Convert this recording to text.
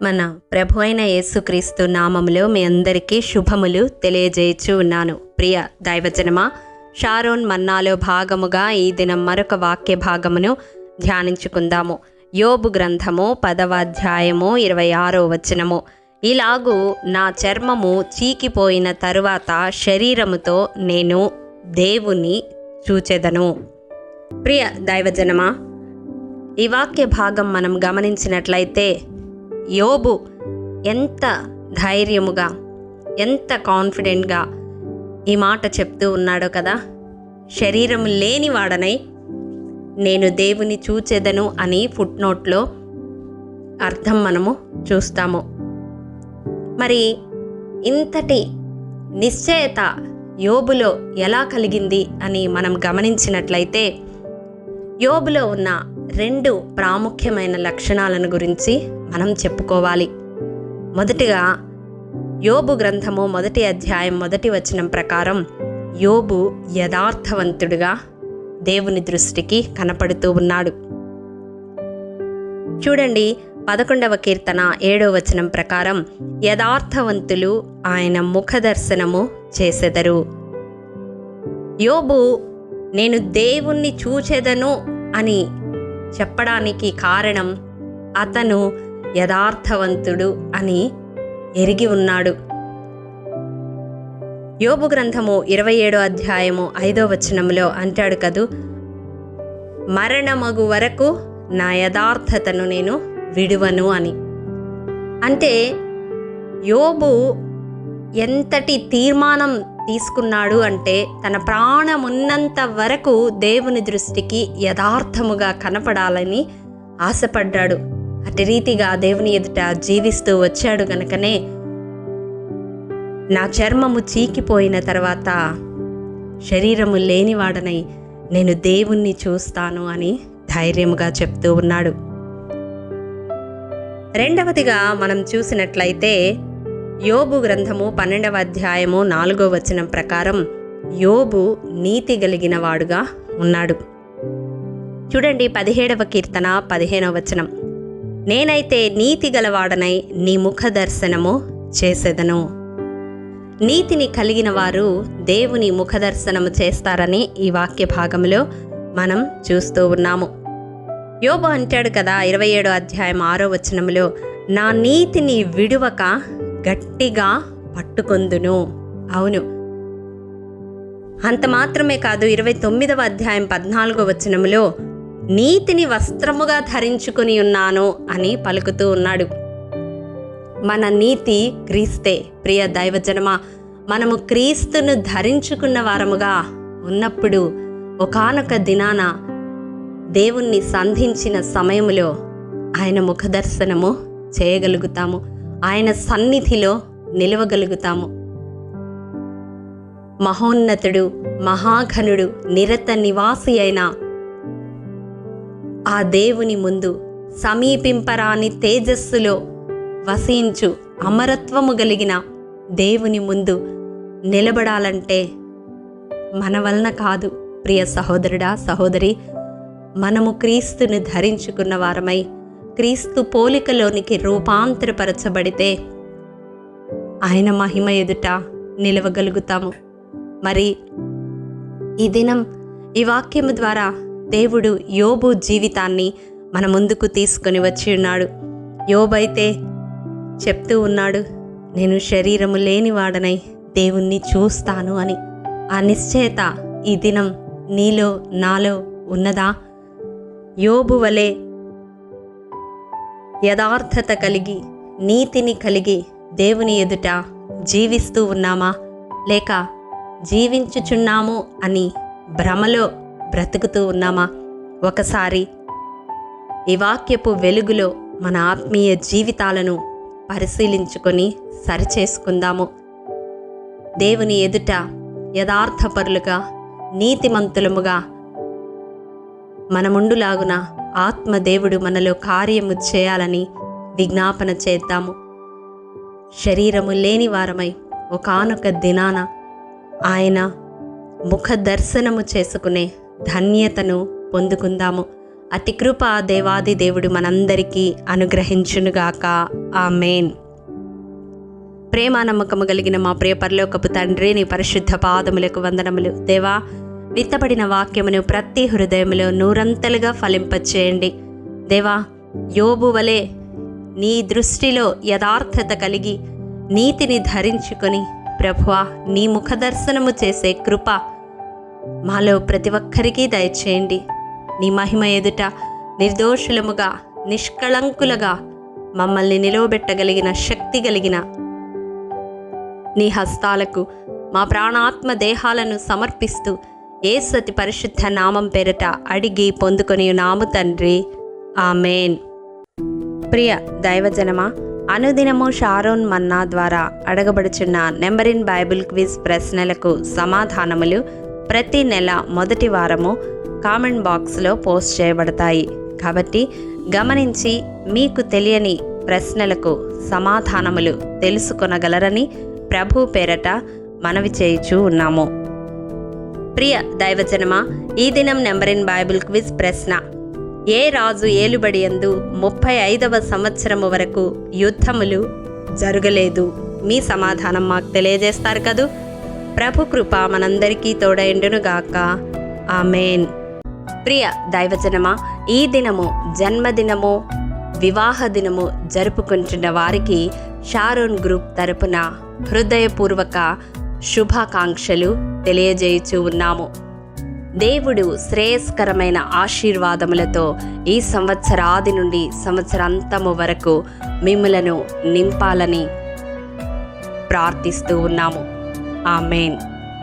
మన ప్రభు అయిన యేసుక్రీస్తు నామములో మీ అందరికీ శుభములు తెలియజేయచ్చు ఉన్నాను. ప్రియ దైవజనమా, షారోన్ మన్నాలో భాగముగా ఈ దినం మరొక వాక్య భాగమును ధ్యానించుకుందాము. యోబు గ్రంథము 10వ అధ్యాయము 26వ వచనము. ఇలాగూ నా చర్మము చీకిపోయిన తరువాత శరీరముతో నేను దేవుని చూచెదను. ప్రియ దైవజనమా, ఈ వాక్య భాగం మనం గమనించినట్లయితే యోబు ఎంత ధైర్యముగా, ఎంత కాన్ఫిడెంట్గా ఈ మాట చెప్తూ ఉన్నాడో కదా. శరీరము లేనివాడనై నేను దేవుని చూచెదను అని ఫుట్ నోట్లో అర్థం మనము చూస్తాము. మరి ఇంతటి నిశ్చయత యోబులో ఎలా కలిగింది అని మనం గమనించినట్లయితే యోబులో ఉన్న 2 ప్రాముఖ్యమైన లక్షణాలను గురించి మనం చెప్పుకోవాలి. మొదటిగా యోబు గ్రంథము 1వ అధ్యాయం 1వ వచనం ప్రకారం యోబు యథార్థవంతుడిగా దేవుని దృష్టికి కనపడుతూ ఉన్నాడు. చూడండి, 11వ కీర్తన 7వ వచనం ప్రకారం యథార్థవంతులు ఆయన ముఖదర్శనము చేసెదరు. యోబు నేను దేవుణ్ణి చూచెదను అని చెప్పడానికి కారణం అతను యథార్థవంతుడు అని ఎరిగి ఉన్నాడు. యోబు గ్రంథము 27వ అధ్యాయము 5వ వచనంలో అంటాడు కదూ, మరణమగు వరకు నా యథార్థతను నేను విడువను అని. అంటే యోబు ఎంతటి తీర్మానం తీసుకున్నాడు అంటే తన ప్రాణం ఉన్నంత వరకు దేవుని దృష్టికి యథార్థముగా కనపడాలని ఆశపడ్డాడు. అటు రీతిగా దేవుని ఎదుట జీవిస్తూ వచ్చాడు గనుకనే నా చర్మము చీకిపోయిన తర్వాత శరీరము లేనివాడనై నేను దేవుణ్ణి చూస్తాను అని ధైర్యముగా చెప్తూ ఉన్నాడు. రెండవదిగా మనం చూసినట్లయితే యోబు గ్రంథము 12వ అధ్యాయము 4వ వచనం ప్రకారం యోబు నీతి కలిగిన వాడుగా ఉన్నాడు. చూడండి, 17వ కీర్తన 15వ వచనం, నేనైతే నీతి గలవాడనై నీ ముఖ దర్శనము చేసేదను. నీతిని కలిగిన వారు దేవుని ముఖ దర్శనము చేస్తారని ఈ వాక్య భాగంలో మనం చూస్తూ ఉన్నాము. యోబు అంటాడు కదా 27వ అధ్యాయం 6వ వచనంలో, నా నీతిని విడువక గట్టిగా పట్టుకొందును. అవును, అంత మాత్రమే కాదు, 29వ అధ్యాయం 14వ వచనంలో నీతిని వస్త్రముగా ధరించుకొని ఉన్నాను అని పలుకుతూ ఉన్నాడు. మన నీతి క్రీస్తే. ప్రియ దైవజనమా, మనము క్రీస్తును ధరించుకున్న వారముగా ఉన్నప్పుడు ఒకానొక దినాన దేవుణ్ణి సంధించిన సమయములో ఆయన ముఖదర్శనము చేయగలుగుతాము, ఆయన సన్నిధిలో నిలవగలుగుతాము. మహోన్నతుడు, మహాఘనుడు, నిరత నివాసి అయిన ఆ దేవుని ముందు సమీపింపరాని తేజస్సులో వసించు అమరత్వము కలిగిన దేవుని ముందు నిలబడాలంటే మన వలన కాదు. ప్రియ సహోదరుడా, సహోదరి, మనము క్రీస్తుని ధరించుకున్న వారమై క్రీస్తు పోలికలోనికి రూపాంతరపరచబడితే ఆయన మహిమ ఎదుట నిలవగలుగుతాము. మరి ఈ దినం ఈ వాక్యము ద్వారా దేవుడు యోబు జీవితాన్ని మన ముందుకు తీసుకొని వచ్చి ఉన్నాడు. యోబు అయితే చెప్తూ ఉన్నాడు, నేను శరీరము లేనివాడనై దేవుణ్ణి చూస్తాను అని. ఆ నిశ్చయత ఈ దినం నీలో నాలో ఉన్నదా? యోబు వలె యథార్థత కలిగి, నీతిని కలిగి దేవుని ఎదుట జీవిస్తూ ఉన్నామా, లేక జీవించుచున్నాము అని భ్రమలో బ్రతుకుతూ ఉన్నామా? ఒకసారి ఈ వాక్యపు వెలుగులో మన ఆత్మీయ జీవితాలను పరిశీలించుకొని సరిచేసుకుందాము. దేవుని ఎదుట యథార్థపరులుగా, నీతిమంతులముగా మనముండులాగున ఆత్మదేవుడు మనలో కార్యము చేయాలని విజ్ఞాపన చేద్దాము. శరీరము లేని వారమై ఒకానొక దినాన ఆయన ముఖ దర్శనము చేసుకునే ధన్యతను పొందుకుందాము. అతి కృప దేవాది దేవుడు మనందరికీ అనుగ్రహించునుగాక. ఆమేన్. ప్రేమ నమ్మకము కలిగిన మా ప్రియ పరలోకపు తండ్రి, నీ పరిశుద్ధ పాదములకు వందనములు. దేవా, విత్తబడిన వాక్యమును ప్రతి హృదయములో నూరంతలుగా ఫలింపచేయండి. దేవా, యోబు వలె నీ దృష్టిలో యథార్థత కలిగి నీతిని ధరించుకొని ప్రభువా, నీ ముఖదర్శనము చేసే కృప మాలో ప్రతి ఒక్కరికి దయచేయండి. నీ మహిమ ఎదుట నిర్దోషులముగా నిష్కళంకులుగా మమ్మల్ని నిలవబెట్టగలిగిన శక్తి కలిగిన నీ హస్తాలకు మా ప్రాణాత్మ దేహాలను సమర్పిస్తూ యేసు అతి పరిశుద్ధ నామం పేరట అడిగి పొందుకొని నాము తండ్రి. ఆమేన్. ప్రియ దైవజనమా, అనుదినము షారోన్ మన్నా ద్వారా అడగబడుచున్న నెంబర్ ఇన్ బైబిల్ క్విజ్ ప్రశ్నలకు సమాధానములు ప్రతి నెల మొదటి వారము కామెంట్ బాక్స్లో పోస్ట్ చేయబడతాయి. కాబట్టి గమనించి మీకు తెలియని ప్రశ్నలకు సమాధానములు తెలుసుకొనగలరని ప్రభు పేరట మనవి చేయుచూ ఉన్నాము. ప్రియ దైవజనమా, ఈ దినం నెంబర్ ఇన్ బైబిల్ క్విజ్ ప్రశ్న: ఏ రాజు ఏలుబడి యందు 35వ సంవత్సరము వరకు యుద్ధములు జరగలేదు? మీ సమాధానం మాకు తెలియజేస్తారు కదూ. ప్రభు కృప మనందరికీ తోడైండునుగాక. ఆమేన్. ప్రియ దైవజనమా, ఈ దినము జన్మదినము, వివాహ దినము జరుపుకుంటున్న వారికి షారోన్ గ్రూప్ తరపున హృదయపూర్వక శుభాకాంక్షలు తెలియజేయుచూ ఉన్నాము. దేవుడు శ్రేయస్కరమైన ఆశీర్వాదములతో ఈ సంవత్సరాది నుండి సంవత్సరాంతము వరకు మిమ్ములను నింపాలని ప్రార్థిస్తూ ఉన్నాము. ఆమేన్.